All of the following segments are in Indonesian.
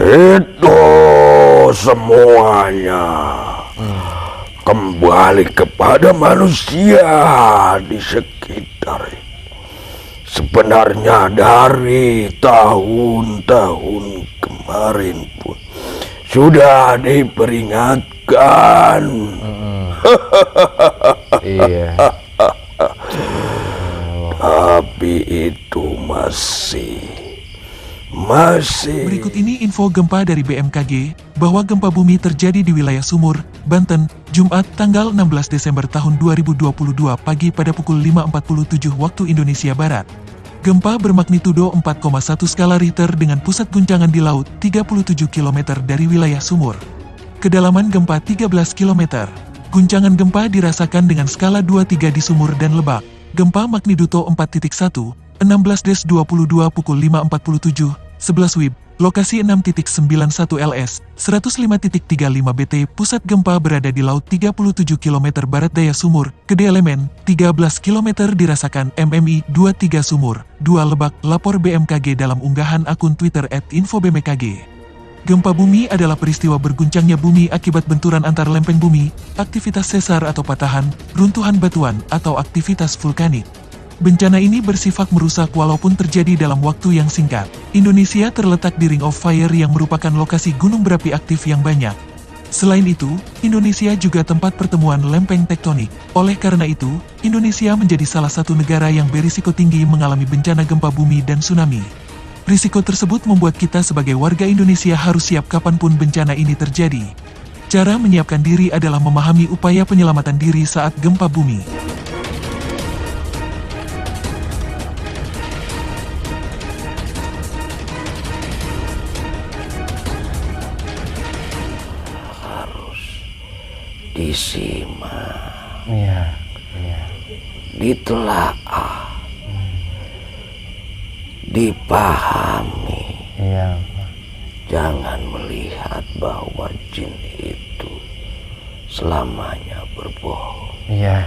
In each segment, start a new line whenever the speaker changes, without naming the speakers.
Itu semuanya kembali kepada manusia di sekitar. Sebenarnya dari tahun-tahun kemarin pun sudah diperingatkan.
Iya.
Tapi itu masih.
Berikut ini info gempa dari BMKG, bahwa gempa bumi terjadi di wilayah Sumur, Banten, Jumat tanggal 16 Desember tahun 2022 pagi pada pukul 5.47 waktu Indonesia Barat. Gempa bermagnitudo 4,1 skala Richter dengan pusat guncangan di laut 37 km dari wilayah Sumur. Kedalaman gempa 13 km. Guncangan gempa dirasakan dengan skala 2-3 di Sumur dan Lebak. Gempa magnitudo 4.1, 16-22 pukul 5.47, 11 WIB, lokasi 6.91 LS, 105.35 BT, pusat gempa berada di laut 37 km barat daya Sumur, Gede Elemen, 13 km dirasakan MMI 23 Sumur, 2 Lebak, lapor BMKG dalam unggahan akun Twitter @infobmkg. Gempa bumi adalah peristiwa berguncangnya bumi akibat benturan antar lempeng bumi, aktivitas sesar atau patahan, runtuhan batuan, atau aktivitas vulkanik. Bencana ini bersifat merusak walaupun terjadi dalam waktu yang singkat. Indonesia terletak di Ring of Fire yang merupakan lokasi gunung berapi aktif yang banyak. Selain itu, Indonesia juga tempat pertemuan lempeng tektonik. Oleh karena itu, Indonesia menjadi salah satu negara yang berisiko tinggi mengalami bencana gempa bumi dan tsunami. Risiko tersebut membuat kita sebagai warga Indonesia harus siap kapanpun bencana ini terjadi. Cara menyiapkan diri adalah memahami upaya penyelamatan diri saat gempa bumi.
Disimak,
Iya.
ditelaah, dipahami.
Iya.
Jangan melihat bahwa jin itu selamanya berbohong.
Iya.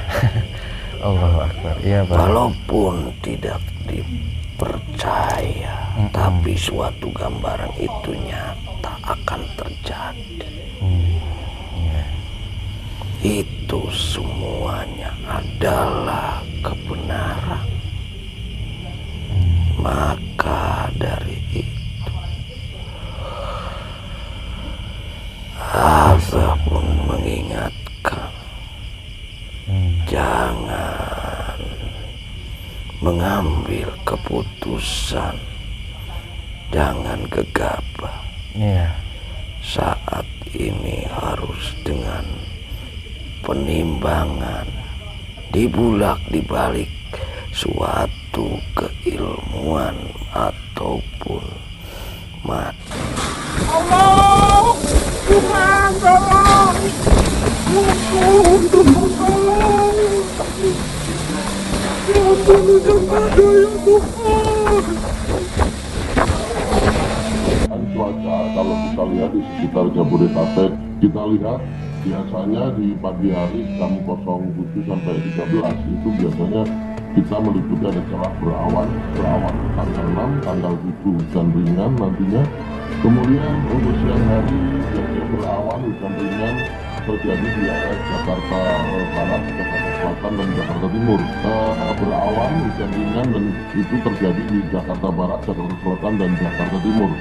Allahu Akbar. Iya, Pak.
Walaupun tidak dipercaya, tapi suatu gambaran itu nyata akan terjadi. Itu semuanya adalah kebenaran. Maka dari itu, Abah pun mengingatkan, jangan mengambil keputusan, jangan gegabah.
Iya.
Saat ini harus dengan penimbangan, dibalik suatu keilmuan ataupun mati.
Allah, Tuhan, tolong.
Cuaca kalau kita lihat di sekitar Jabodetabek, kita lihat biasanya di pagi hari jam 07 sampai 13 itu biasanya kita meliputi ada celah berawan tanggal 6, tanggal 7 hujan ringan nantinya. Kemudian untuk siang hari biasanya berawan hujan ringan terjadi di area Jakarta Barat, Jakarta Selatan dan Jakarta Timur. Berawan hujan ringan dan itu terjadi di Jakarta Barat, Jakarta Selatan dan Jakarta Timur.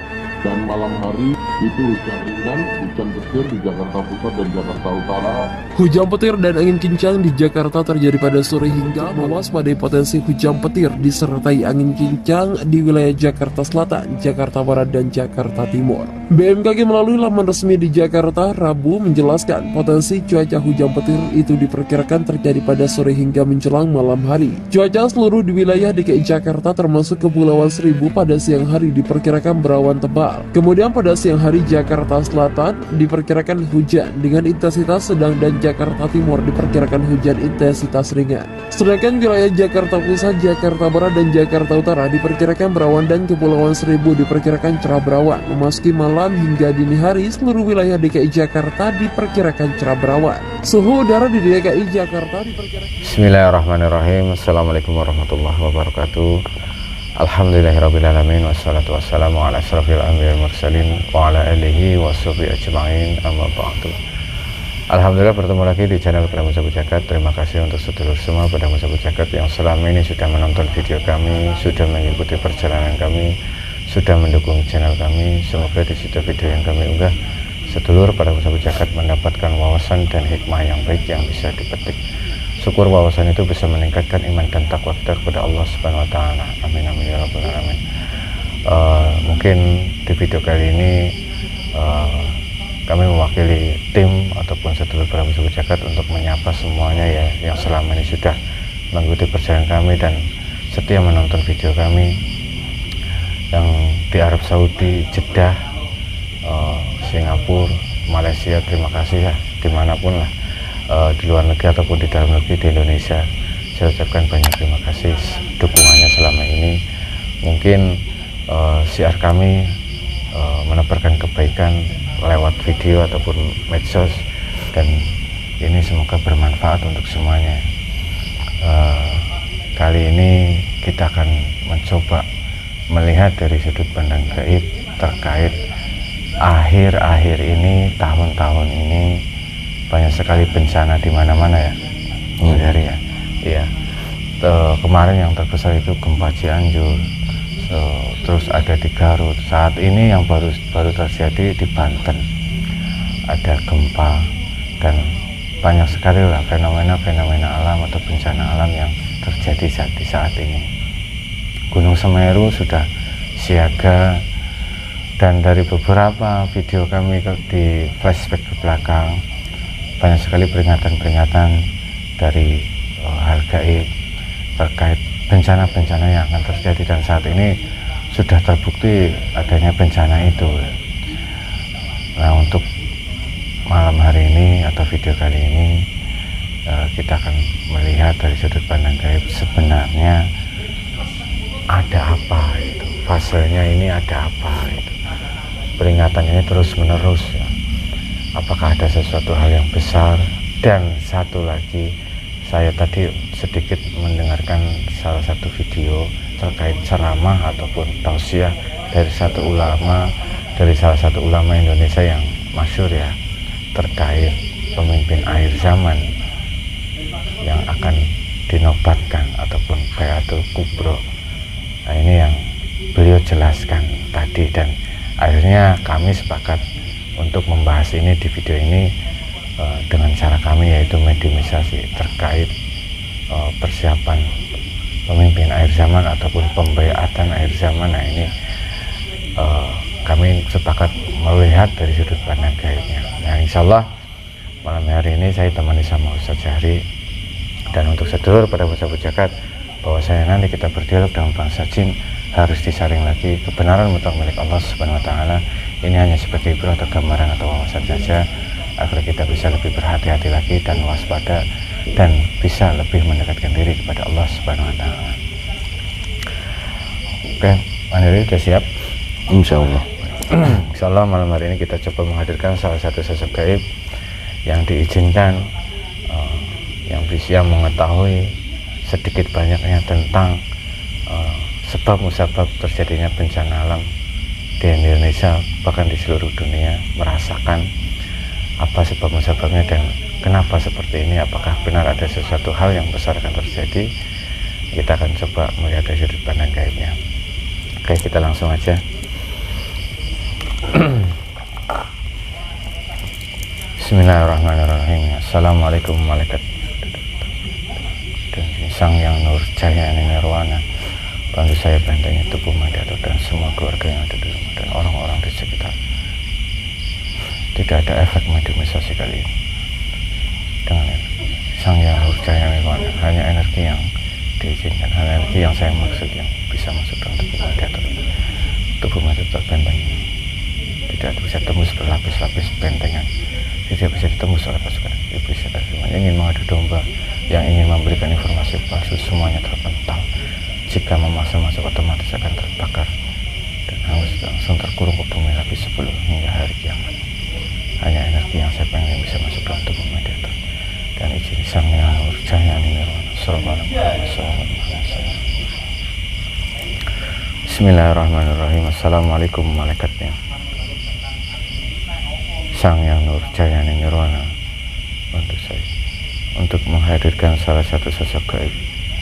Dan malam hari itu hujan ringan, hujan petir di Jakarta Pusat dan Jakarta Utara.
Hujan petir dan angin kencang di Jakarta terjadi pada sore hingga mewaspadai potensi hujan petir disertai angin kencang di wilayah Jakarta Selatan, Jakarta Barat, dan Jakarta Timur. BMKG melalui laman resmi di Jakarta Rabu menjelaskan potensi cuaca hujan petir itu diperkirakan terjadi pada sore hingga menjelang malam hari. Cuaca seluruh di wilayah DKI Jakarta termasuk Kepulauan Seribu pada siang hari diperkirakan berawan tebal. Kemudian pada siang hari dari Jakarta Selatan diperkirakan hujan dengan intensitas sedang dan Jakarta Timur diperkirakan hujan intensitas ringan. Sedangkan wilayah Jakarta Pusat, Jakarta Barat, dan Jakarta Utara diperkirakan berawan dan Kepulauan Seribu diperkirakan cerah berawan. Memasuki malam hingga dini hari, seluruh wilayah DKI Jakarta diperkirakan cerah berawan. Suhu udara di DKI Jakarta diperkirakan...
Bismillahirrahmanirrahim. Assalamualaikum warahmatullahi wabarakatuh. Alhamdulillahirrabbilalamin. Wassalatu wassalamu ala asrafil anbiya wal mursalin wa ala alihi wa sahbihi ajma'in, amma ba'du. Alhamdulillah bertemu lagi di channel Pedang Sabu Jagat. Terima kasih untuk sedulur semua Pedang Sabu Jagat yang selama ini sudah menonton video kami, sudah mengikuti perjalanan kami, sudah mendukung channel kami. Semoga di situ video yang kami unggah, sedulur Pedang Sabu Jagat mendapatkan wawasan dan hikmah yang baik yang bisa dipetik. Syukur wawasan itu bisa meningkatkan iman dan takwa kita kepada Allah Subhanahu wa Ta'ala. Amin amin ya rabbal alamin. Mungkin di video kali ini kami mewakili tim ataupun sedulur Pedang Sabu Jagat untuk menyapa semuanya ya yang selama ini sudah mengikuti perjalanan kami dan setia menonton video kami yang di Arab Saudi, Jeddah, Singapura, Malaysia. Terima kasih ya, dimanapun lah, di luar negeri ataupun di dalam negeri, di Indonesia, saya ucapkan banyak terima kasih dukungannya selama ini. Mungkin siar kami menebarkan kebaikan lewat video ataupun medsos, dan ini semoga bermanfaat untuk semuanya. Kali ini kita akan mencoba melihat dari sudut pandang gaib terkait akhir-akhir ini, tahun-tahun ini banyak sekali bencana di mana-mana ya, dari ya. Iya. Kemarin yang terbesar itu gempa Cianjur, terus ada di Garut. Saat ini yang baru terjadi di Banten, ada gempa, dan banyak sekali lah fenomena alam atau bencana alam yang terjadi di saat ini. Gunung Semeru sudah siaga, dan dari beberapa video kami di flashback ke belakang, banyak sekali peringatan-peringatan dari hal gaib terkait bencana-bencana yang akan terjadi, dan saat ini sudah terbukti adanya bencana itu. Nah, untuk malam hari ini atau video kali ini kita akan melihat dari sudut pandang gaib sebenarnya ada apa itu, fasenya ini ada apa itu, peringatan ini terus menerus ya. Apakah ada sesuatu hal yang besar? Dan satu lagi, saya tadi sedikit mendengarkan salah satu video terkait ceramah ataupun tausiah dari salah satu ulama Indonesia yang masyhur ya, terkait pemimpin akhir zaman yang akan dinobatkan ataupun Bayatul Kubro. Nah, ini yang beliau jelaskan tadi, dan akhirnya kami sepakat untuk membahas ini di video ini dengan cara kami, yaitu mediumisasi terkait persiapan pemimpin akhir zaman ataupun pembayatan akhir zaman. Nah, ini kami sepakat melihat dari sudut pandang gaibnya. Nah, insya Allah malam hari ini saya temani sama Ustaz Jahri, dan untuk sedulur pada Sabu Jagat, bahwasanya nanti kita berdialog dengan bangsa jin harus disaring lagi. Kebenaran mutlak milik Allah Subhanahu wa Ta'ala. Ini hanya sebagai ibrah atau gambaran atau wawasan saja, agar kita bisa lebih berhati-hati lagi dan waspada, dan bisa lebih mendekatkan diri kepada Allah Subhanahu wa Ta'ala. Oke, Mandiri sudah siap?
Insya Allah.
Insya Allah malam hari ini kita coba menghadirkan salah satu sosok gaib yang diizinkan, yang bisa mengetahui sedikit banyaknya tentang sebab musabab terjadinya bencana alam di Indonesia, bahkan di seluruh dunia, merasakan apa sebab musababnya dan kenapa seperti ini. Apakah benar ada sesuatu hal yang besar akan terjadi? Kita akan coba melihat dari sudut pandang gaibnya. Oke, kita langsung aja. Bismillahirrahmanirrahim. Assalamualaikum malaikat dan sang yang nur cahaya nirwana, bantu saya bentengnya tubuh Madiato dan semua keluarga yang ada di rumah dan orang-orang di sekitar. Tidak ada efek mediumisasi kali ini dengan sang yang nur cahaya nirwana, hanya energi yang diizinkan, hanya energi yang saya maksud yang bisa masuk dalam tubuh Madiato. Tubuh Madiato terbenteng. tidak bisa tembus berlapis-lapis bentengan, tidak bisa ditembus oleh pasukan iblis setan yang ingin mengadu domba, yang ingin memberikan informasi palsu, semuanya terpental. Jika memaksa masuk otomatis akan terbakar dan langsung terkurung ke bumi lapis 10 hingga hari kiamat. Hanya energi yang saya pengen bisa masuk dalam tubuh mediator dan izin sang yang nur cahaya nirwana sallallahu alaihi wasallam. Bismillahirrahmanirrahim. Assalamualaikum malaikatnya. Sang yang nur cahaya nirwana bantu saya untuk menghadirkan salah satu sosok gaib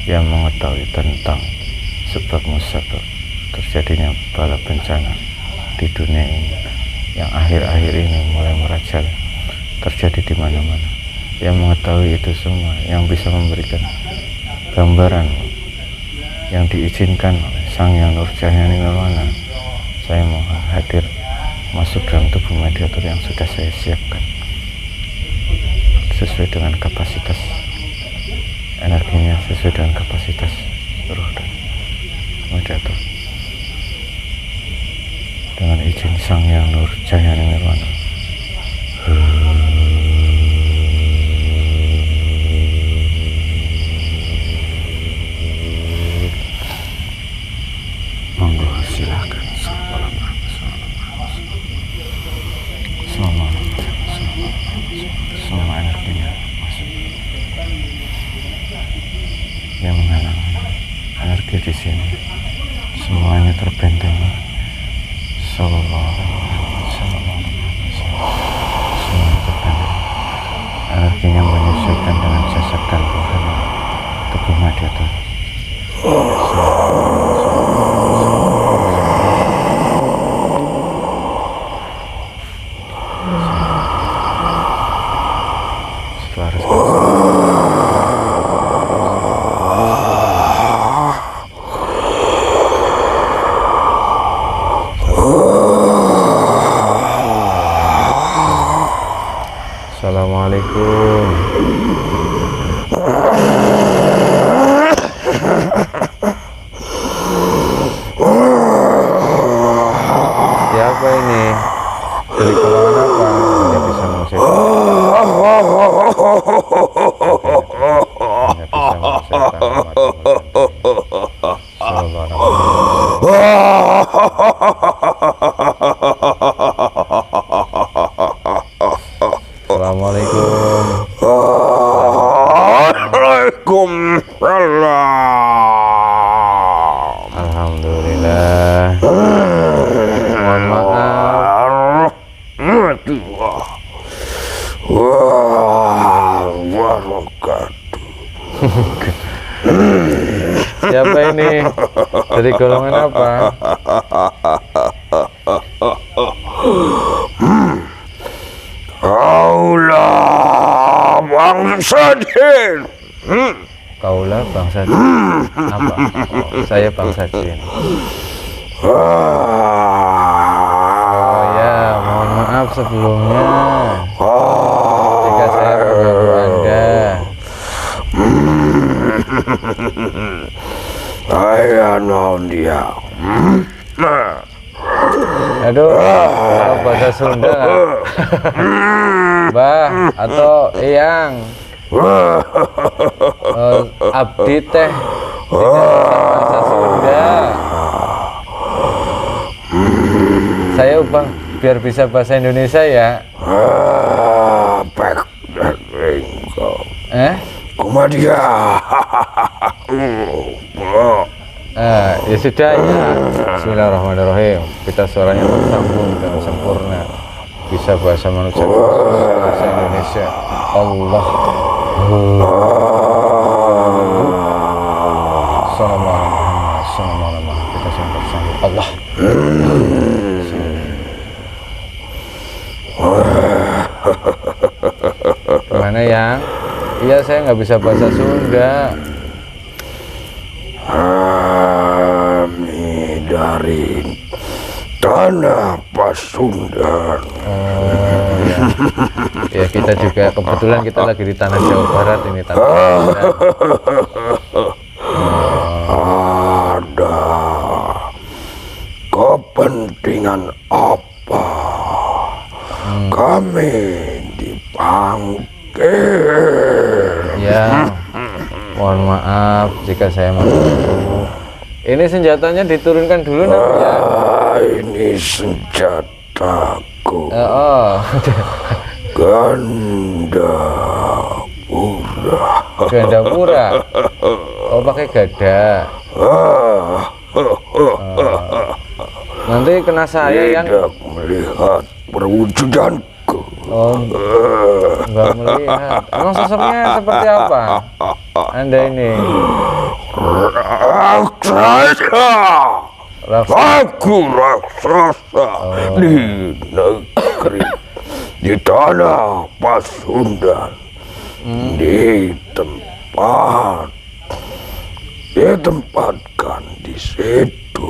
yang mengetahui tentang sebab musabab terjadinya bala bencana di dunia ini yang akhir-akhir ini mulai merajalela terjadi di mana-mana, yang mengetahui itu semua, yang bisa memberikan gambaran yang diizinkan oleh Sang Yang Nur Cahaya Nirwana. Saya mau hadir masuk dalam tubuh mediator yang sudah saya siapkan sesuai dengan kapasitas energinya, sesuai dengan kapasitas roh dan mediator. Dengan izin Sang Yang Nur Cahaya Nirwana. Monggo silakan. Semua energinya masuk. Yang menghalang energi di sini semuanya terbentengi. Sallallahu semuanya terbentengi. Energinya menyesuaikan dengan jasad dan rohani tubuh mediator. Assalamualaikum. Siapa ini? Dari golongan apa? Hanya bisa mengusir. Assalamualaikum.
Waalaikumsalam.
Alhamdulillah. Mohon maaf.
Wabarakatuh.
Siapa ini? Dari golongan apa?
Kaulah bangsa jin.
Kaulah bangsa jin. Apa? Oh, saya bangsa jin. Oh ya, mohon maaf sebelumnya jika saya mengganggu Anda.
Saya non dia.
Aduh, kalau bahasa Sunda, Mbah atau Eyang, abdi teh tidak bisa bahasa Sunda. Saya ubah biar bisa bahasa Indonesia ya.
Pek dan engkau. Kumadia.
Ya sudah ya. Bismillahirrahmanirrahim. Kita suaranya tersambung dengan sempurna. Bisa bahasa manusia, bahasa Indonesia. Allah. Assalamualaikum. Kita semua tersambung. Allah. Gimana ya? Iya, saya nggak bisa bahasa Sunda.
Kami dari tanah Pasundan.
Oh ya. Ya kita juga kebetulan kita lagi di tanah Jawa Barat ini, tanah Pasundan.
Ada kepentingan apa
Mohon maaf jika saya mengganggu. Ini senjatanya diturunkan dulu nak ya.
Ini senjataku.
Gandapura. Oh, pakai gada. Nanti kena saya yang
Tidak melihat perwujudanku.
Oh, enggak melihat. Emang sosoknya seperti apa Anda ini?
Raksasa. Aku raksasa di negeri, di tanah Pasundan, ditempatkan di situ.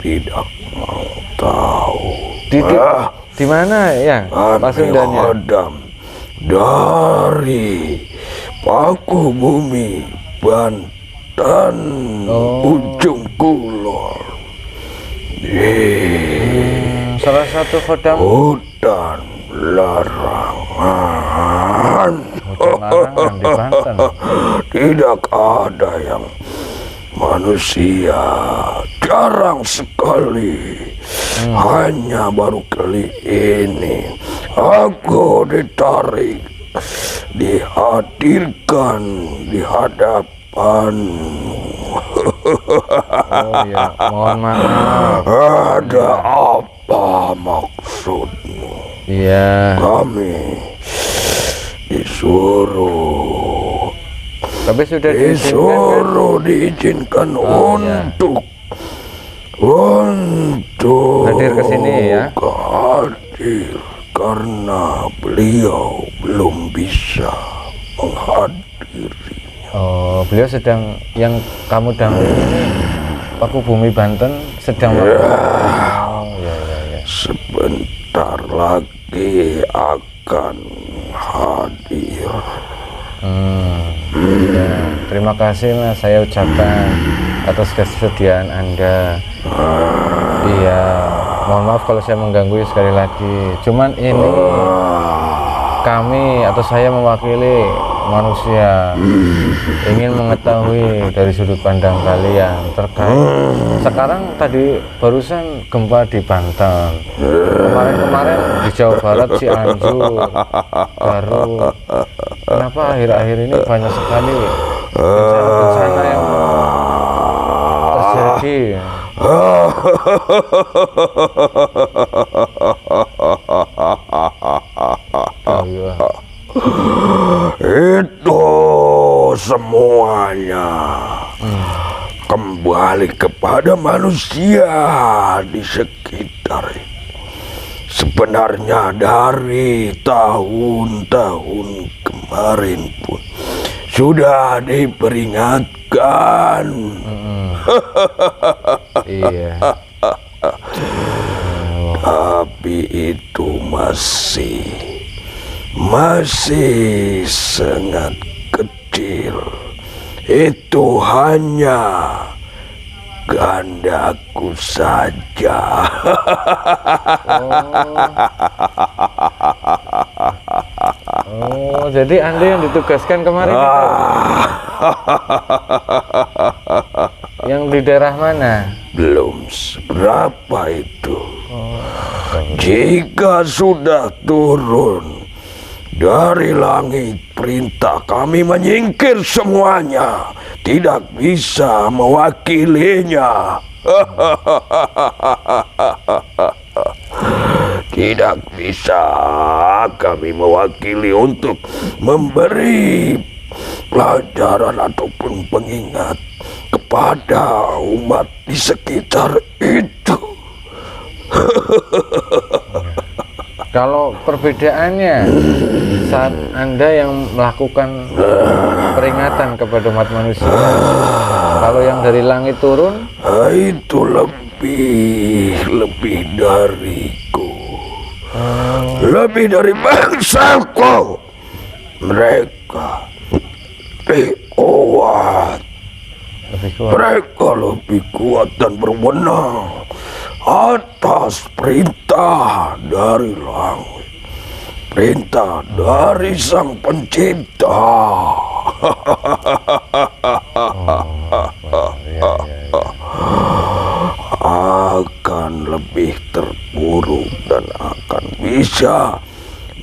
Tidak mau tahu.
Di mana ya Pasundannya?
Adam dari Paku Bumi Banten, ujung kulon.
Salah satu khodam
Hutan larangan.
di Banten.
Tidak ada yang manusia, jarang sekali. Hanya baru kali ini aku ditarik, dihadirkan di hadapan.
Oh ya, mohon maaf.
Ada apa maksudmu?
Iya.
Kami disuruh diizinkan untuk
hadir ke sini ya.
Hadir karena beliau belum bisa menghadiri.
Oh, beliau sedang, yang kamu dampingi ini Paku Bumi Banten sedang
Sebentar lagi akan hadir.
Ya, terima kasih Mas, saya ucapkan atas kesediaan Anda. Iya, mohon maaf kalau saya mengganggu sekali lagi. Cuman ini kami atau saya mewakili manusia ingin mengetahui dari sudut pandang kalian terkait sekarang tadi barusan gempa di Banten, kemarin di Jawa Barat Cianjur, Garut. Kenapa akhir-akhir ini banyak sekali bencana-bencana yang terjadi?
Itu semuanya kembali kepada manusia di sekitar. Sebenarnya dari tahun-tahun kemarin pun sudah diperingatkan.
Iya.
Tapi itu masih sangat kecil. Itu hanya gandaku saja.
Oh, jadi Anda yang ditugaskan kemarin itu? Yang di daerah mana?
Belum seberapa itu. Jika sudah turun dari langit perintah kami menyingkir semuanya, tidak bisa mewakilinya. Tidak bisa kami mewakili untuk memberi pelajaran ataupun pengingat kepada umat di sekitar itu.
Kalau perbedaannya saat Anda yang melakukan peringatan kepada umat manusia, kalau yang dari langit turun,
itu lebih dariku, lebih dari bangsaku. Mereka lebih kuat. Mereka lebih kuat dan berwenang atas perintah dari langit, perintah dari Sang Pencipta.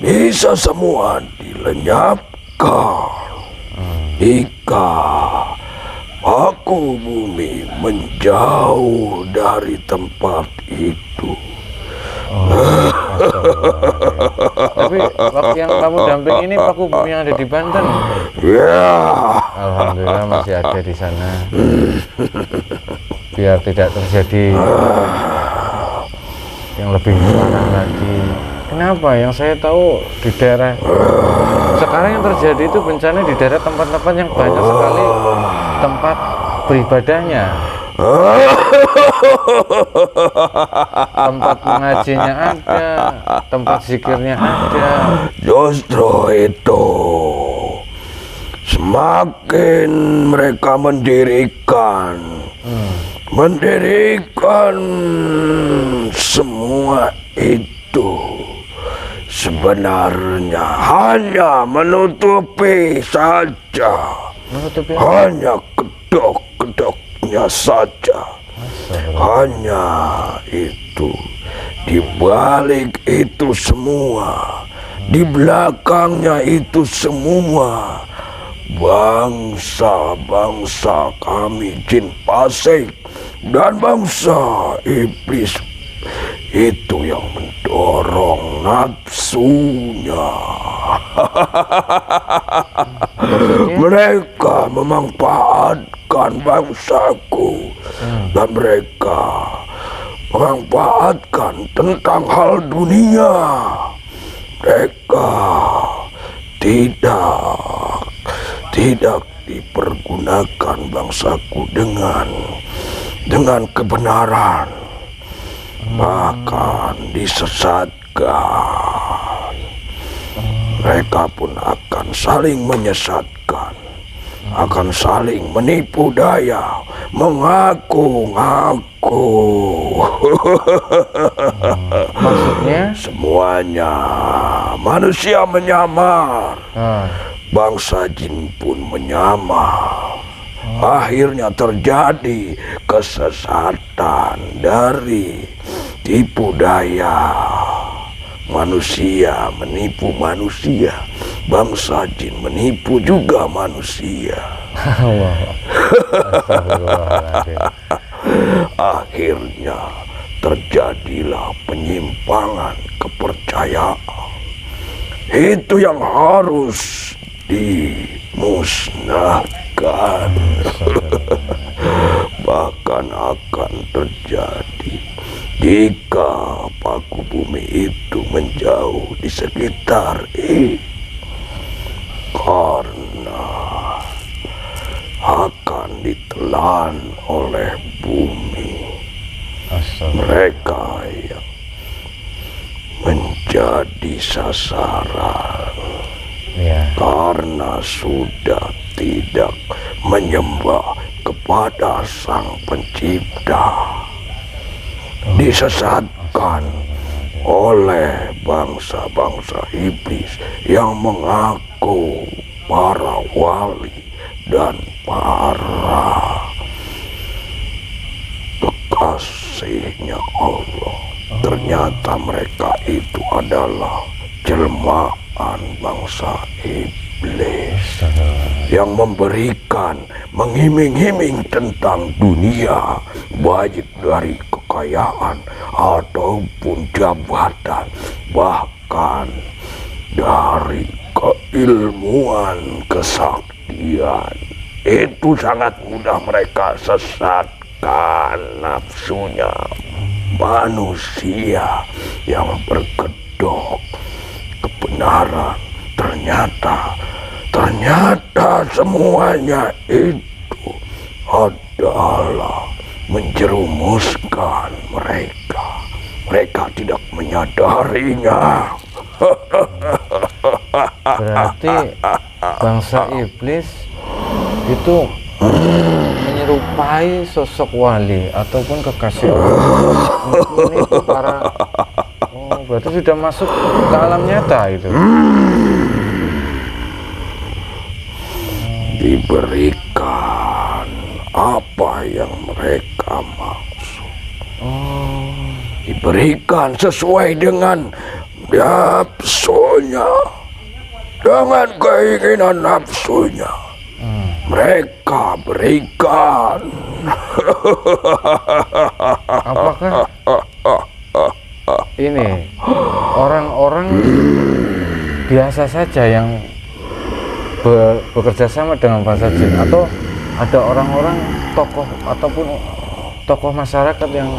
bisa semua dilenyapkan jika paku bumi menjauh dari tempat itu.
Tapi waktu yang kamu damping ini paku bumi yang ada di Banten?
Ya,
Alhamdulillah masih ada di sana. Biar tidak terjadi yang lebih parah lagi. Kenapa? Yang saya tahu di daerah sekarang yang terjadi itu bencana di daerah tempat-tempat yang banyak sekali tempat beribadahnya. Tempat mengajinya ada, tempat zikirnya ada.
justru itu. Semakin mereka mendirikan semua itu sebenarnya hanya menutupi saja, hanya kedok-kedoknya saja, hanya itu. Di balik itu semua, di belakangnya itu semua, bangsa-bangsa kami jin pasik dan bangsa iblis itu yang mendorong nafsunya. Mereka memanfaatkan bangsaku dan mereka memanfaatkan tentang hal dunia. Mereka tidak dipergunakan bangsaku dengan kebenaran, bahkan disesatkan. Mereka pun akan saling menyesatkan, akan saling menipu daya, mengaku-ngaku.
Maksudnya?
Semuanya manusia menyamar, bangsa jin pun menyamar. Akhirnya terjadi kesesatan dari tipu daya. Manusia menipu manusia, bangsa jin menipu juga manusia. Akhirnya terjadilah penyimpangan kepercayaan. Itu yang harus dimusnahkan. Bahkan akan terjadi jika paku bumi itu menjauh di sekitar ini, karena akan ditelan oleh bumi. Mereka yang menjadi sasaran karena sudah tidak menyembah kepada Sang Pencipta, disesatkan oleh bangsa-bangsa iblis yang mengaku para wali dan para kekasihnya Allah. Ternyata mereka itu adalah jelmaan bangsa iblis yang memberikan, mengiming-iming tentang dunia, baik dari kekayaan ataupun jabatan, bahkan dari keilmuan, kesaktian. Itu sangat mudah mereka sesatkan nafsunya. Manusia yang berkedok kebenaran, ternyata semuanya itu adalah menjerumuskan mereka. Mereka tidak menyadarinya.
Berarti bangsa iblis itu menyerupai sosok wali ataupun kekasih Allah. Ini para berarti sudah masuk ke alam nyata itu.
Diberikan apa yang mereka maksud. Diberikan sesuai dengan nafsunya, dengan keinginan nafsunya mereka berikan.
Apakah ini orang-orang biasa saja yang bekerja sama dengan bangsa jin, atau ada orang-orang tokoh ataupun tokoh masyarakat yang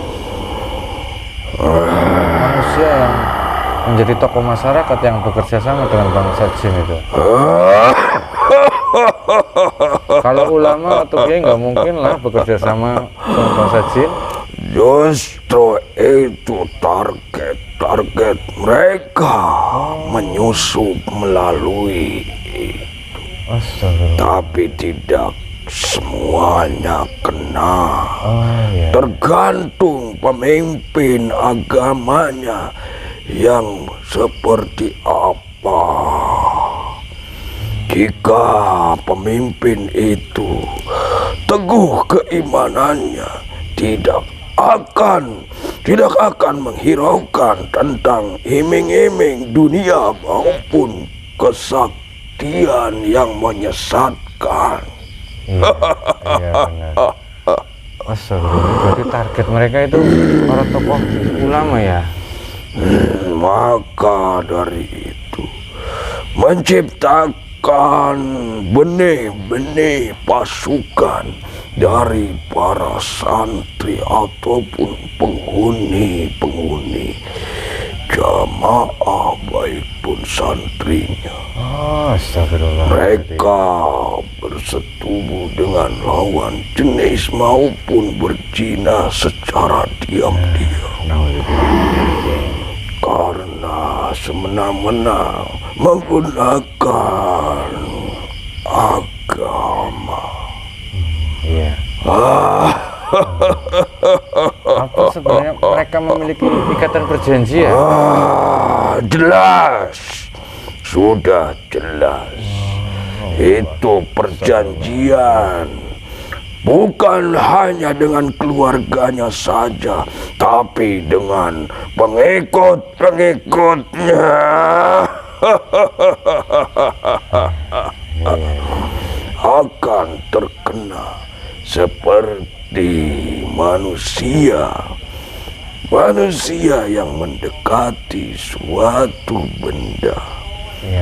manusia yang menjadi tokoh masyarakat yang bekerja sama dengan bangsa jin itu? Kalau ulama atau kiai nggak mungkin lah bekerja sama dengan bangsa jin.
Justru itu target mereka menyusup melalui itu.
Astagfirullah.
Tapi tidak semuanya kena.
Iya.
Tergantung pemimpin agamanya yang seperti apa. Jika pemimpin itu teguh keimanannya, tidak akan menghiraukan tentang iming-iming dunia maupun kesaktian yang menyesatkan.
Iya, iya benar. Astagfirullah, berarti target mereka itu para tokoh ulama ya?
Maka dari itu menciptakan benih-benih pasukan dari para santri ataupun penghuni jamaah baik pun santrinya.
Astagfirullah.
Mereka bersetubuh dengan lawan jenis maupun berzina secara diam-diam. Karena semena-mena menggunakan agama.
Iya. Apa sebenarnya mereka memiliki ikatan perjanjian?
Jelas, sudah jelas. Itu perjanjian, bukan hanya dengan keluarganya saja, tapi dengan pengikut-pengikutnya. Akan terkena seperti manusia yang mendekati suatu benda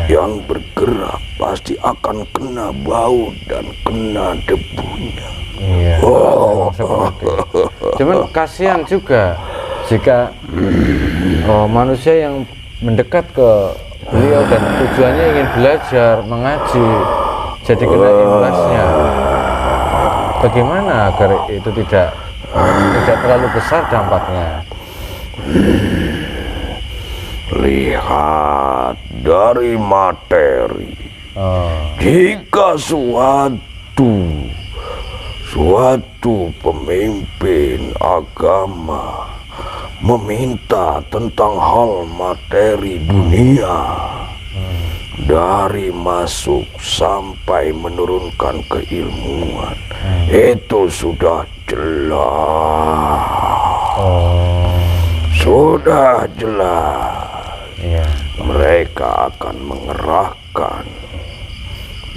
yang bergerak pasti akan kena bau dan kena debunya.
Iya, seperti itu. Cuman kasihan juga jika manusia yang mendekat ke beliau dan tujuannya ingin belajar, mengaji, jadi kena imbasnya. Bagaimana agar itu tidak terlalu besar dampaknya?
Lihat dari materi. Jika suatu pemimpin agama meminta tentang hal materi dunia, dari masuk sampai menurunkan keilmuan, itu sudah jelas. Sudah jelas. Mereka akan mengerahkan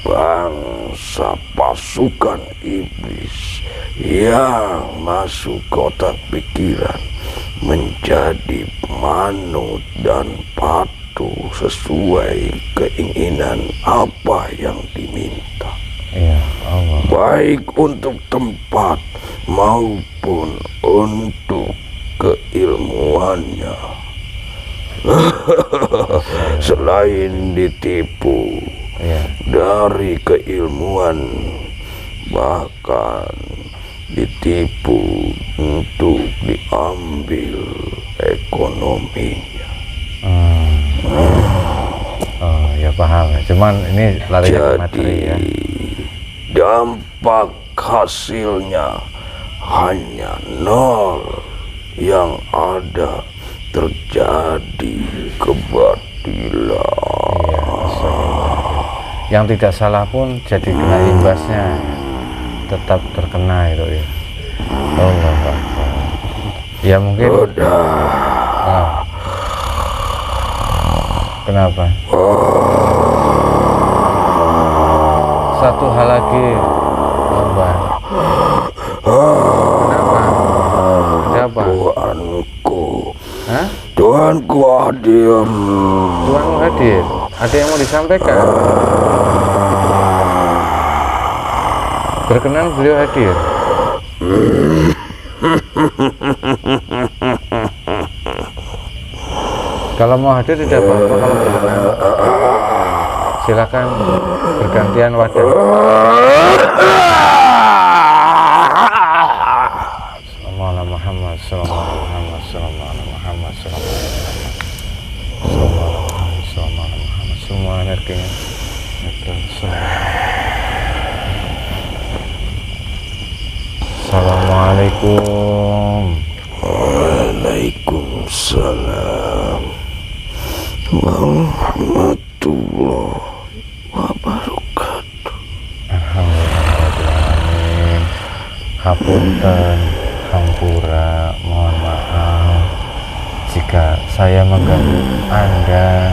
bangsa pasukan iblis yang masuk kotak pikiran menjadi manut dan patuh sesuai keinginan apa yang diminta. Baik untuk tempat maupun untuk keilmuannya. Selain ditipu dari keilmuan, bahkan ditipu untuk diambil ekonominya.
Ya paham ya. Cuman ini lari ke materi ya.
Dampak hasilnya hanya nol, yang ada terjadi kebatilan.
Yang tidak salah pun jadi kena imbasnya, tetap terkena itu ya. Ya mungkin Kenapa? Satu hal lagi, Mbah. Kenapa? Siapa?
Tuanku.
Hah?
Tuanku hadir.
Tuanmu hadir. Ada yang mau disampaikan? Berkenan beliau hadir. Kalau mau hadir tidak apa-apa, kalau berkenan silakan bergantian wadah. Sallallahu Muhammad, sallallahu Muhammad, sallallahu Muhammad, sallallahu Muhammad, semua energinya itu. Assalamualaikum.
Waalaikumsalam warahmatullahi wabarakatuh.
Alhamdulillah. Hapunten, hampura, mohon maaf jika saya mengganggu Anda.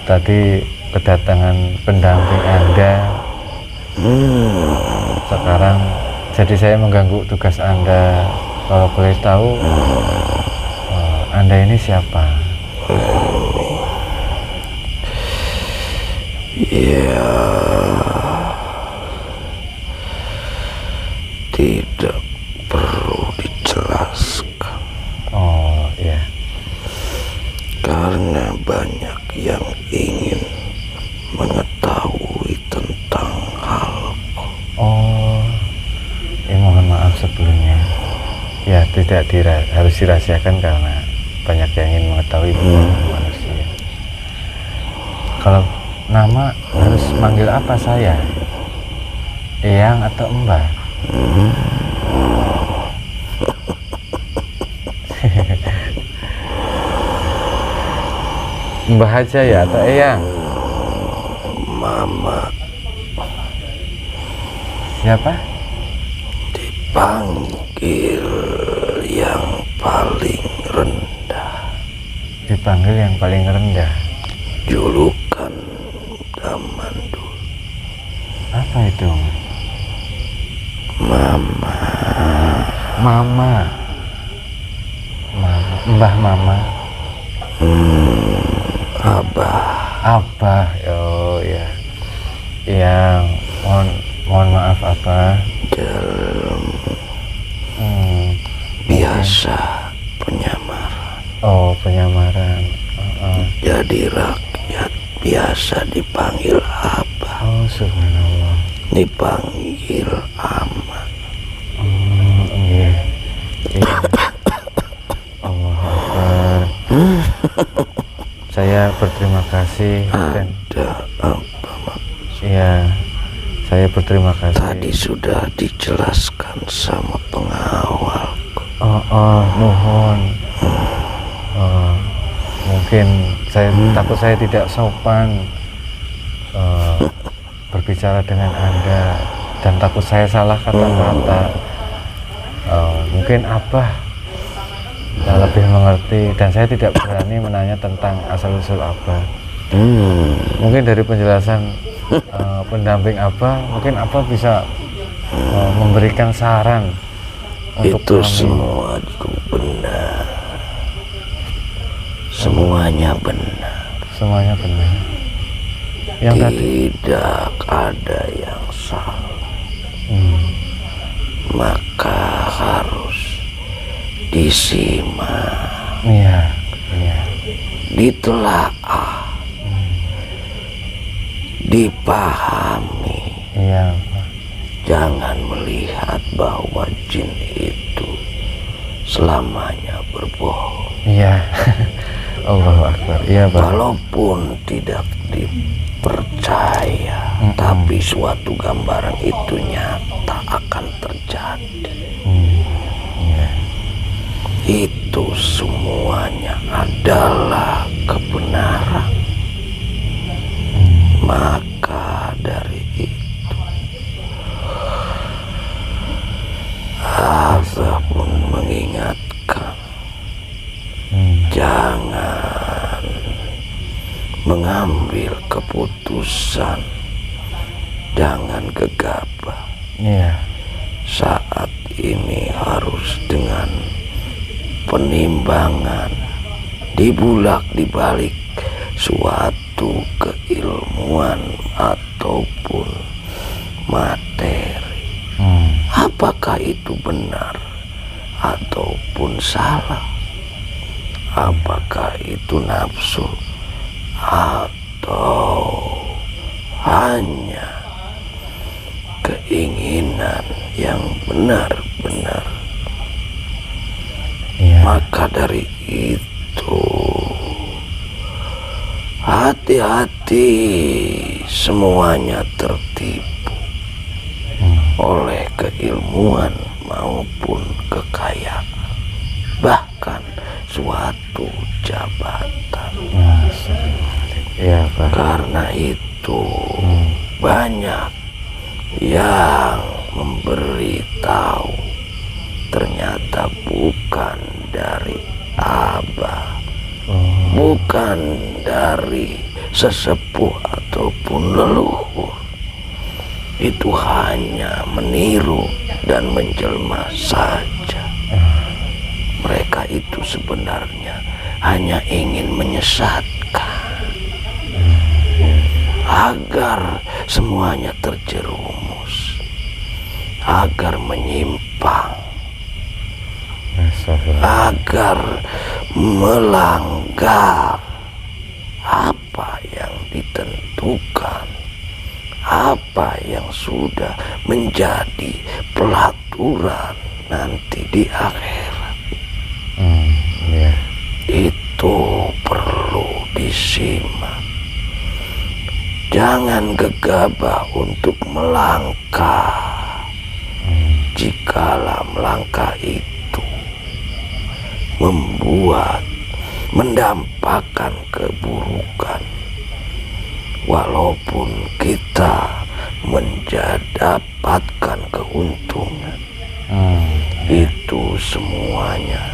Tadi kedatangan pendamping Anda. Sekarang jadi saya mengganggu tugas Anda. Kalau boleh tahu, Anda ini siapa?
Ya, tidak perlu dijelaskan.
Oh ya,
Karena banyak yang ingin mengetahui tentang halku.
oh ya, mohon maaf sebelumnya. Ya, tidak harus dirahasiakan karena banyak yang ingin mengetahui manusia. Kalau nama harus manggil apa saya? Eyang atau Mbah? Mbah aja ya atau Eyang?
Mama
Siapa?
dipanggil yang paling rendah.
Dipanggil yang paling rendah.
Julukan zaman dulu.
Apa itu?
Mama.
Mama. Mbah Mama.
Abah.
Abah. Oh ya. Yang mohon maaf Abah.
Dalam biasa penyamaran.
Oh, penyamaran.
Jadi rakyat biasa dipanggil Abah,
Oh, subhanallah.
dipanggil Aman.
Iya. Iya. Allah Akbar. Saya berterima kasih dan
Ada apa, Mak?
iya, saya berterima kasih.
Tadi sudah dijelaskan sama pengawalku.
Nuhun. Mungkin saya takut saya tidak sopan berbicara dengan Anda dan takut saya salah kata-kata. Mungkin Abah lebih mengerti dan saya tidak berani menanya tentang asal-usul Abah. Mungkin dari penjelasan pendamping Abah, mungkin Abah bisa memberikan saran untuk
Itu
kami.
semua itu benar. Semuanya benar.
Semuanya benar. Yang tadi
Tidak ada yang salah. Maka harus disimak,
iya, iya.
ditelaah, dipahami.
Iya, Pak.
Jangan melihat bahwa jin itu selamanya berbohong.
Iya. Allahu Akbar. Iya, Pak.
Walaupun tidak dipercaya, tapi suatu gambaran itu nyata akan terjadi.
Iya.
Itu semuanya adalah kebenaran. Maka dari itu Abah pun mengingatkan, jangan mengambil keputusan, jangan gegabah.
Iya.
Saat ini harus dengan penimbangan, dibalik suatu keilmuan ataupun materi. Apakah itu benar ataupun salah? Apakah itu nafsu atau hanya keinginan yang benar-benar? Maka dari itu hati-hati, semuanya tertipu oleh keilmuan maupun kekayaan, bahkan suatu jabatan.
Iya, Pak.
Karena itu banyak yang memberitahu ternyata bukan dari Abah, bukan dari sesepuh ataupun leluhur. Itu hanya meniru dan menjelma saja. Mereka itu sebenarnya hanya ingin menyesatkan agar semuanya terjerumus, agar menyimpang, agar melanggar apa yang ditentukan, apa yang sudah menjadi pelaturan nanti di akhirat. Itu perlu disimak. Jangan gegabah untuk melangkah. Jikalau melangkah itu mendampakkan keburukan, walaupun kita mendapatkan keuntungan, itu semuanya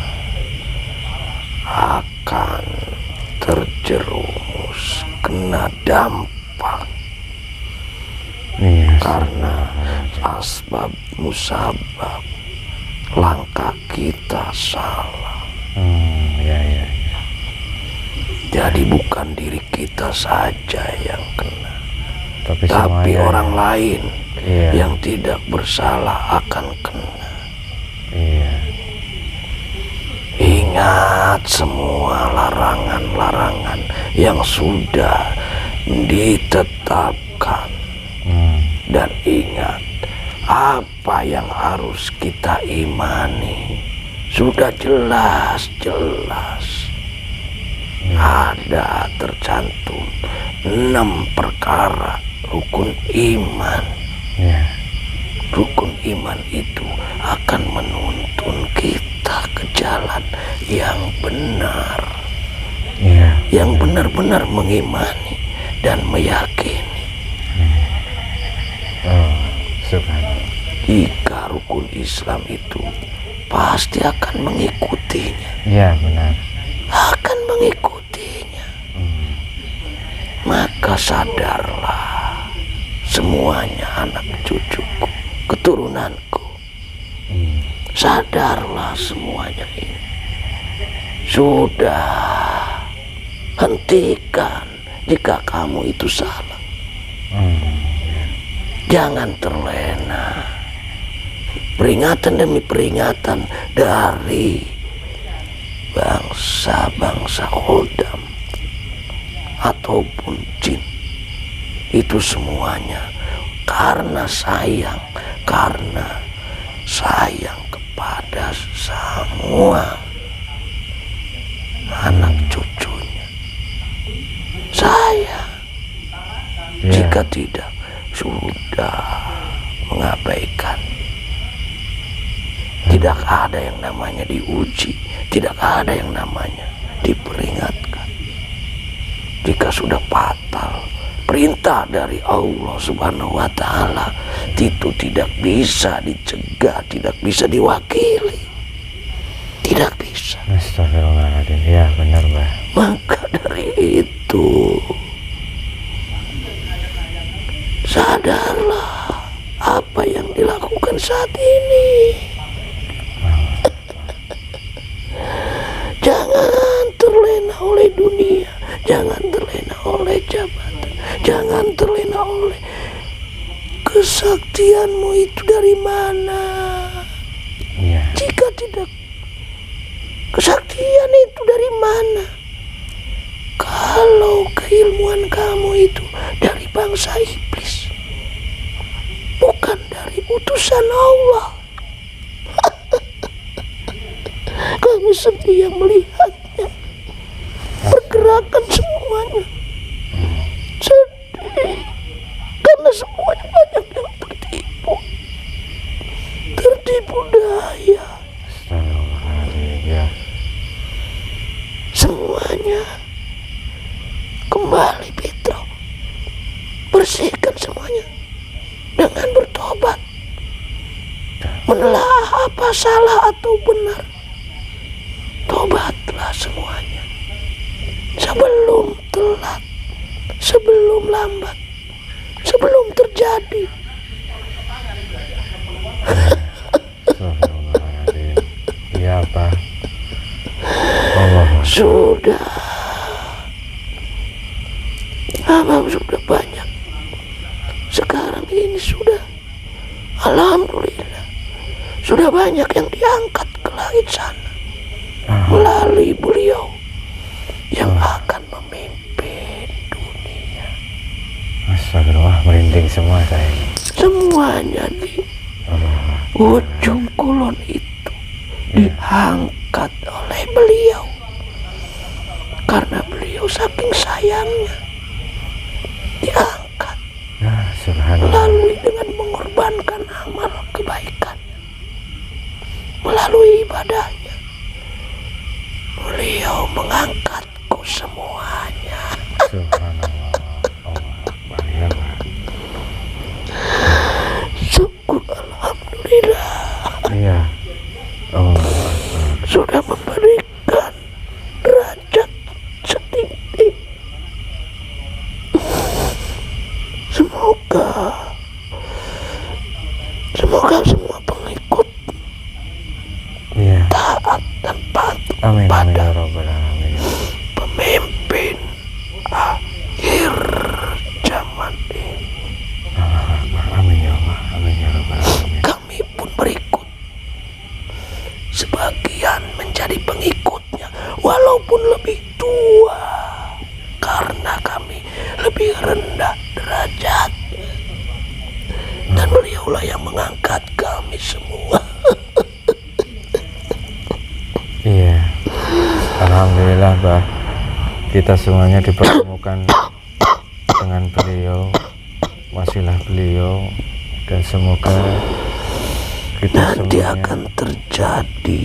akan terjerumus kena dampak. Karena asbab musabab, langkah kita salah. Jadi bukan diri kita saja yang kena, tapi orang lain yang tidak bersalah akan kena. Ingat semua larangan-larangan yang sudah ditetapkan. Dan ingat apa yang harus kita imani. Sudah jelas-jelas ada tercantum 6 perkara rukun iman. Rukun iman itu akan menuntun kita ke jalan yang benar, yang benar-benar mengimani dan meyakini. Jika rukun Islam itu pasti akan mengikutinya.
Iya, benar.
Akan mengikutinya. Maka sadarlah semuanya anak cucuku, keturunanku. Sadarlah semuanya ini. Sudah, hentikan jika kamu itu salah. Jangan terlena. Peringatan demi peringatan dari bangsa-bangsa Hodam ataupun jin, itu semuanya karena sayang kepada semua anak cucunya. Sayang. Jika tidak, sudah mengabaikan. Tidak ada yang namanya diuji, tidak ada yang namanya diperingatkan. Jika sudah fatal, perintah dari Allah Subhanahu wa Ta'ala itu tidak bisa dicegah, tidak bisa diwakili, Tidak bisa.
Astagfirullahaladzim. Ya benar, Mbah.
Maka dari itu, sadarlah apa yang dilakukan saat ini. Jangan terlena oleh dunia, jangan terlena oleh jabatan, jangan terlena oleh kesaktianmu itu dari mana.
Iya.
Jika tidak, kesaktian itu dari mana? Kalau keilmuan kamu itu dari bangsa iblis, bukan dari utusan Allah. Kami sedih yang melihatnya, pergerakan semuanya sedih, karena semuanya banyak yang tertipu daya.
Astagfirullahaladzim. Ya.
Semuanya kembali fitrah, bersihkan semuanya dengan bertobat, menelaah apa salah atau benar. Tobatlah semuanya sebelum telat, sebelum lambat, sebelum terjadi.
Astagfirullahaladzim. Iya, Pak. Allah.
Sudah, abang sudah banyak. Sekarang ini sudah, alhamdulillah, sudah banyak yang diangkat ke langit sana melalui beliau yang akan memimpin dunia.
Astagfirullah, merinding semua saya ini.
Semuanya di ujung kulon itu diangkat oleh beliau, karena beliau saking sayangnya diangkat
Subhanallah.
melalui dengan mengorbankan amal kebaikannya, melalui ibadahnya. Beliau mengangkatku semuanya.
Subhanallah. Allah Akbar. Ya, Pak.
Syukur alhamdulillah.
Iya. Allah Akbar.
Sudah memberikan derajat setinggi. Semoga semua pengikut
Iya.
taat dan patuh
Amin. Amin
pada
ya Rabbal Alamin.
pemimpin akhir zaman ini.
Allah Akbar. Amin ya Allah. Amin ya Rabbal Alamin.
Kami pun berikut sebagian menjadi pengikutnya, walaupun lebih tua, karena kami lebih rendah derajatnya, dan beliaulah yang mengangkat kami semua.
Iya. Alhamdulillah, Bah. Kita semuanya dipertemukan dengan beliau, wasilah beliau, dan semoga kita
Nanti
semuanya
akan terjadi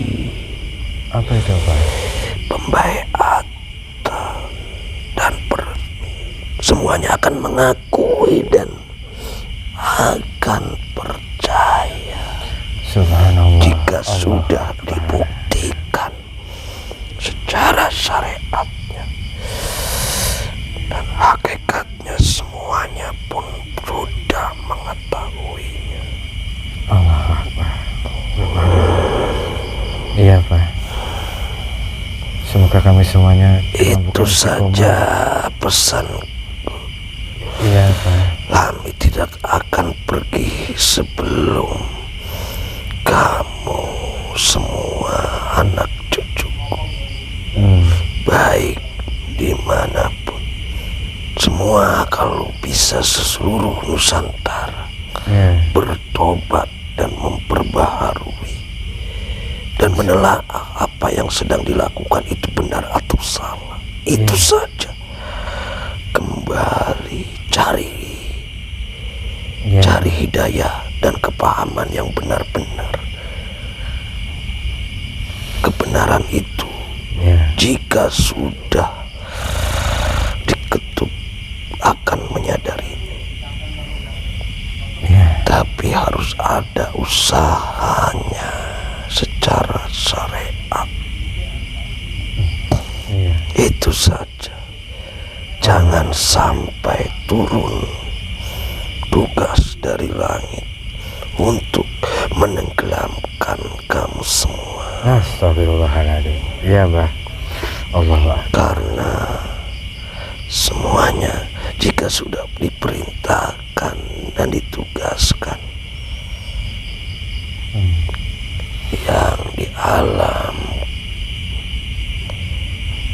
apa itu, Pak?
pembaiat dan semuanya akan mengakui dan akan percaya
Subhanallah.
jika
Allah
sudah
Akbar.
dibuktikan secara syariatnya dan hakikatnya, semuanya pun sudah mengetahuinya.
Allah Akbar. Iya, Pak. Semoga kami semuanya
Itu
dimampukan
saja
istiqomah.
pesan.
Iya, Pak.
Kami tidak akan pergi sebelum kamu semua anak cucuku, baik dimanapun, semua kalau bisa seluruh Nusantara bertobat dan memperbaharui dan menelaah apa yang sedang dilakukan itu benar atau salah. Itu saja. Kembali cari hidayah dan kepahaman yang benar-benar. Kebenaran itu jika sudah diketuk akan menyadari, tapi harus ada usahanya secara syariat. itu saja. Jangan sampai turun tugas dari langit untuk menenggelamkan kamu semua.
Astagfirullahaladzim. Iya, Mbah. Allah.
Karena semuanya jika sudah diperintahkan dan ditugaskan, yang di alam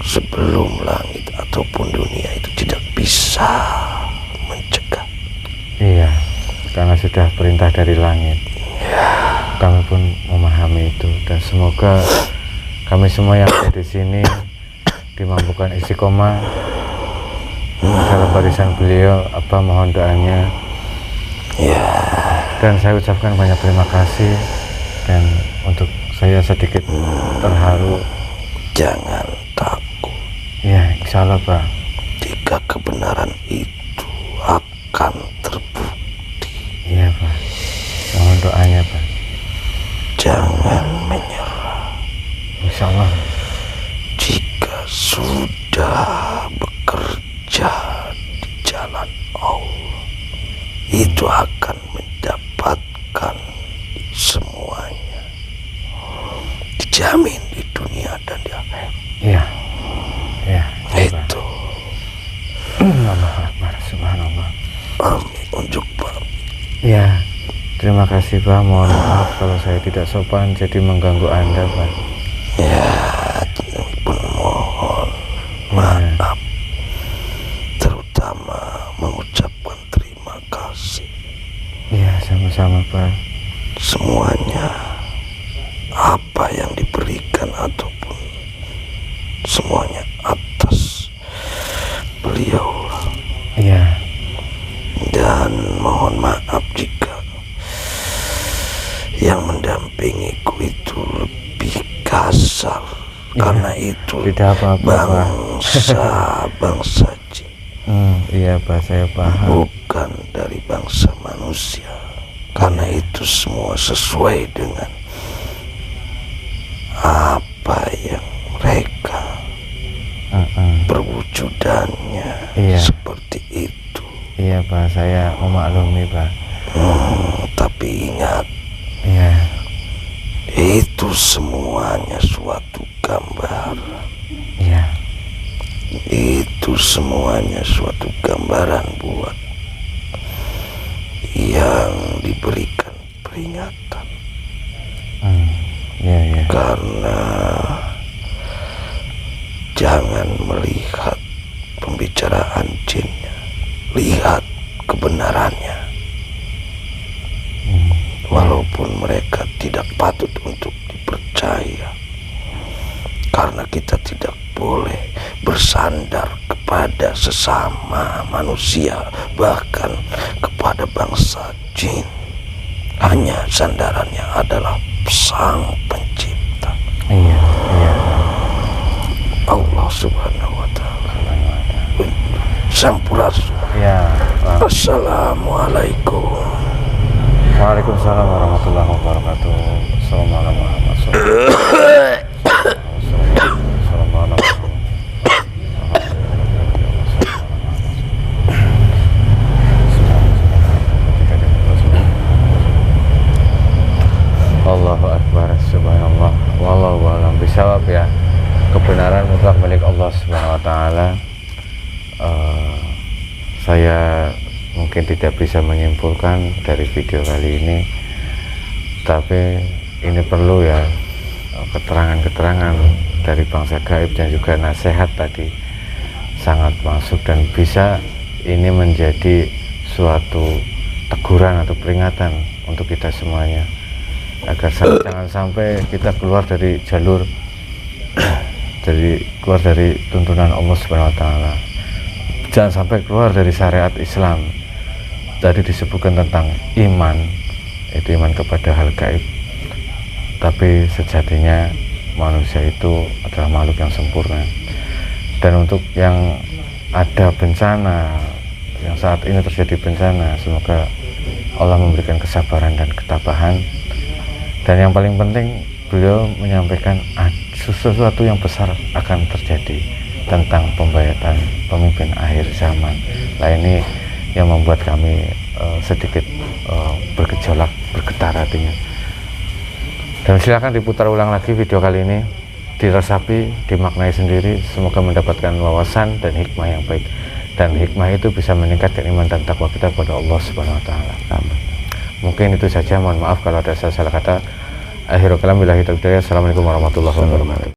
sebelum langit ataupun dunia itu tidak bisa mencegah.
Iya, karena sudah perintah dari langit. Kami pun memahami itu, dan semoga kami semua yang ada di sini dimampukan istiqomah dalam barisan beliau. Mohon doanya.
Ya.
Dan saya ucapkan banyak terima kasih, dan untuk saya sedikit terharu.
Jangan takut.
Ya, insya Allah, Pak.
Jika kebenaran itu akan terbukti.
Iya, Pak. Mohon doanya, Pak.
Jangan menyerah.
Insya Allah.
Jika sudah bekerja di jalan Allah, itu akan mendapatkan semuanya. Dijamin di dunia dan di akhirat.
Iya. Iya.
Itu.
Allahu Akbar. Subhanallah.
Amin. Unjuk Pak.
Ya, terima kasih, Pak. Mohon maaf kalau saya tidak sopan jadi mengganggu Anda, Pak.
Ya, pun mohon maaf. Terutama mengucapkan terima kasih.
Ya, sama-sama, Pak.
Semuanya apa yang diberikan ataupun semuanya atas beliau.
Iya.
Dan mohon maaf jika yang mendampingiku itu lebih kasar. Karena itu
tidak apa-apa,
bangsa jin.
Iya, Pak, saya paham.
Bukan dari bangsa manusia. Karena itu semua sesuai dengan apa yang mereka perwujudannya.
Iya.
Seperti itu.
Iya, Pak, saya memaklumi, Pak.
Tapi ingat,
Iya.
itu semuanya suatu gambaran.
Iya.
Itu semuanya suatu gambaran buat yang diberikan peringatan.
Iya, iya.
Karena jangan melihat pembicaraan jinnya, lihat kebenarannya. Walaupun mereka tidak patut untuk dipercaya, karena kita tidak boleh bersandar kepada sesama manusia, bahkan kepada bangsa jin. Hanya sandarannya adalah Sang Pencipta,
Iya, iya.
Allah Subhanahu wa Ta'ala. Sampurasun.
Iya, Pak.
Assalamualaikum.
Waalaikumsalam warahmatullahi wabarakatuh. Assalamualaikum warahmatullahi Allahu Akbar. Subhanallah. Wallahu a'lam bishawab, ya. Kebenaran mutlak milik Allah Subhanahu wa Ta'ala. Saya mungkin tidak bisa menyimpulkan dari video kali ini, tapi ini perlu, ya, keterangan-keterangan dari bangsa gaib dan juga nasihat tadi sangat masuk, dan bisa ini menjadi suatu teguran atau peringatan untuk kita semuanya, agar jangan sampai kita keluar dari jalur keluar dari tuntunan Allah Subhanahu wa Ta'ala. Jangan sampai keluar dari syariat Islam. Tadi disebutkan tentang iman, itu iman kepada hal gaib, tapi sejatinya manusia itu adalah makhluk yang sempurna. Dan untuk yang ada bencana, yang saat ini terjadi bencana, semoga Allah memberikan kesabaran dan ketabahan. Dan yang paling penting, beliau menyampaikan sesuatu yang besar akan terjadi, tentang pembayatan pemimpin akhir zaman. Nah ini yang membuat kami sedikit bergejolak, bergetar hatinya. Dan silakan diputar ulang lagi video kali ini, diresapi, dimaknai sendiri, semoga mendapatkan wawasan dan hikmah yang baik, dan hikmah itu bisa meningkatkan iman dan takwa kita kepada Allah Subhanahu wa taala. Amin. Mungkin itu saja, mohon maaf kalau ada salah kata. Akhirul kalam billahi taufiq. Assalamualaikum warahmatullahi wabarakatuh.